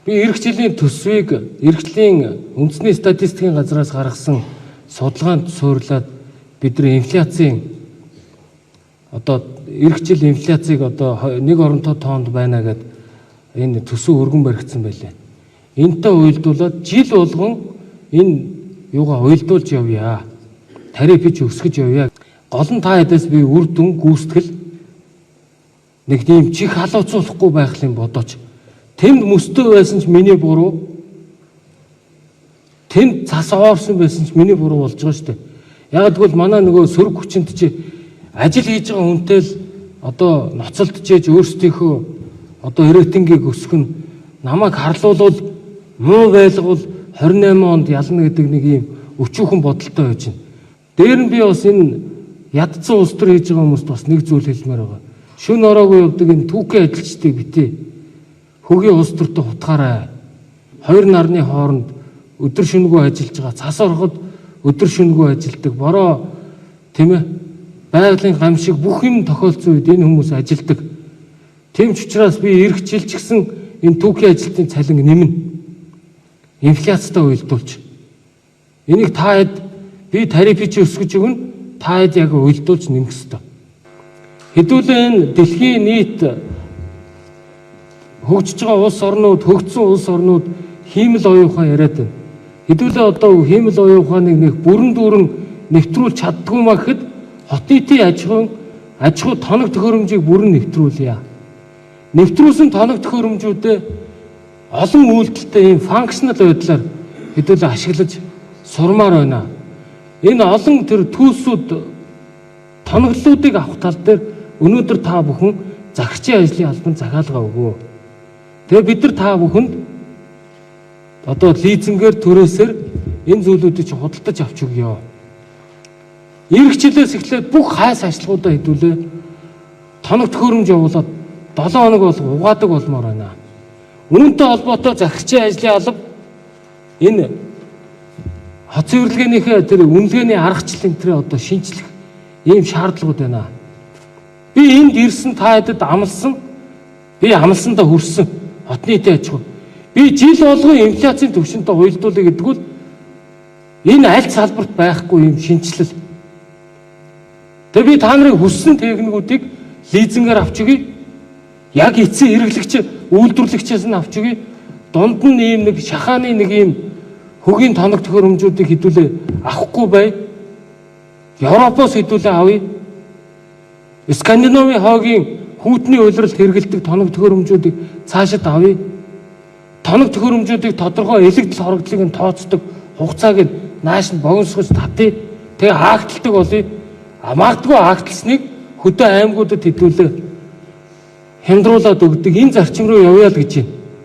Би эх жилийн төсвийг эрхтлийн үндэсний статистикийн газраас гаргасан судалгаанд суурлаад бидний инфляцийн эх жил инфляцийг нэг оронтой тоонд байна гэдэг энэ төсөв өргөн баригдсан байлаа. Энтэй уялдуулаад жил болгон энэ юугаа уялдуулж явъя. Тарифыг өсгөж явъя. Гол нь та хэдээс би үр дүн гүйцэтгэл нэг тийм чих халууцуулахгүй байх юм бодооч. Тэнд мөстөө байсан ч миний буруу. Тэнд цас оорсон байсан ч миний буруу болж байгаа шүү дээ. Яг тэгвэл манай нөгөө сөрөг хүчинд чи ажил хийж байгаа хүнтэй л ноцолдчихэж өөрсдийнхөө рейтингийг өсгөх нь намайг харлуулвал муу байлгавал 28 онд ялна гэдэг нэг юм өчүүхэн бодолтой байж байна. Дээр нь би бас энэ ядцсан улс төр хийж байгаа хүмүүст бас нэг зүйл хэлмээр байгаа. Шүн ороогүй явдаг энэ түүхийн ажилчдыг битээ хөгийн улс төртөө хутгаарай. Хоёр нарны хооронд өдөр шөнөгүй ажиллаж байгаа. Цас ороход өдөр шөнөгүй ажилдаг. Бороо тийм ээ байгалийн гам шиг бүх юм тохиолдсон үед энэ хүмүүс ажилдаг. Тийм ч учраас би эх жил ч гэсэн энэ түүхийн ажилтны цалин нэмнэ. Инфляцтай уялдуулж. Энийг та хэд би тарифыг өсгөж өгнө. Та хэд яг уялдуулж нэмэх ёстой. Хэдүүлээ энэ дэлхийн нийт хөгжиж байгаа улс орнууд, хөгжсөн улс орнууд хиймэл оюун ухаан яриад байна. Хэдүүлээ хиймэл оюун ухааныг нэг бүрэн дүүрэн нэвтрүүлж чаддгүй маа гэхэд хот нийтийн аж ахуй тоног төхөөрөмжийг бүрэн нэвтрүүлье. Нэвтрүүлсэн тоног төхөөрөмжүүдээ олон үйлдэлтэй ийм функционал байдлаар хэдүүлээ ашиглаж сурмаар байна. Энэ олон тэр төлсүүд тоноглолуудыг авах тал дээр өнөөдөр та бүхэн захирчийн ажлын албанд захиалга өгөө. Тэгээ бид нар та бүхэнд лизингээр төрөөсөр энэ зүйлүүдийг чи худалдаж авч өгье. Эх жилээс эхлээд бүх хайс ажлуудаа хэдүүлээ тоног төхөөрөмж явуулаад 7 хоног бол угаадаг болмоор байна. Үүнтэй холбоотой захирчийн ажлын алба энэ хот цэвэрлэгээнийхээ тэр үнэлгээний аргачлалын тэр шинжлэх ийм шаардлагууд байна. Би энд ирсэн та хэдэд амлсан. Би амлсандаа хүрсэн. Хот нийтийн аж ахуй. Би жил болгон инфляцийн түвшинтэй уялдуулъя гэдэг бол энэ аль салбарт байхгүй юм шинжилэл. Тэгээ би та нарыг хүссэн техникүүдийг лизингээр авч өгье. Яг эцсийн хэрэглэгч үйлдвэрлэгчээс нь авч өгье. Дунд нь ийм нэг шахааны нэг ийм хөгийн тоног төхөөрөмжүүдийг хэдүүлээ авахгүй бай. Европоос хэдүүлээ авъя. Скандинавын хоогийн хүүтний улиралд хэрэгэлдэг тоног төхөөрөмжүүдийг цаашид авъя. Тоног төхөөрөмжүүдийг тодорхой элэгдэл хорогдлыг нь тооцдог хугацааг нь нааш нь богиносгож татъя. Тэгээ хаагдталдаг болъё. Магадгүй хаагдталсныг хөдөө аймагуудад хэдүүлээ хямдруулаад өгдөг энэ зарчим руу явъя л гэж байна.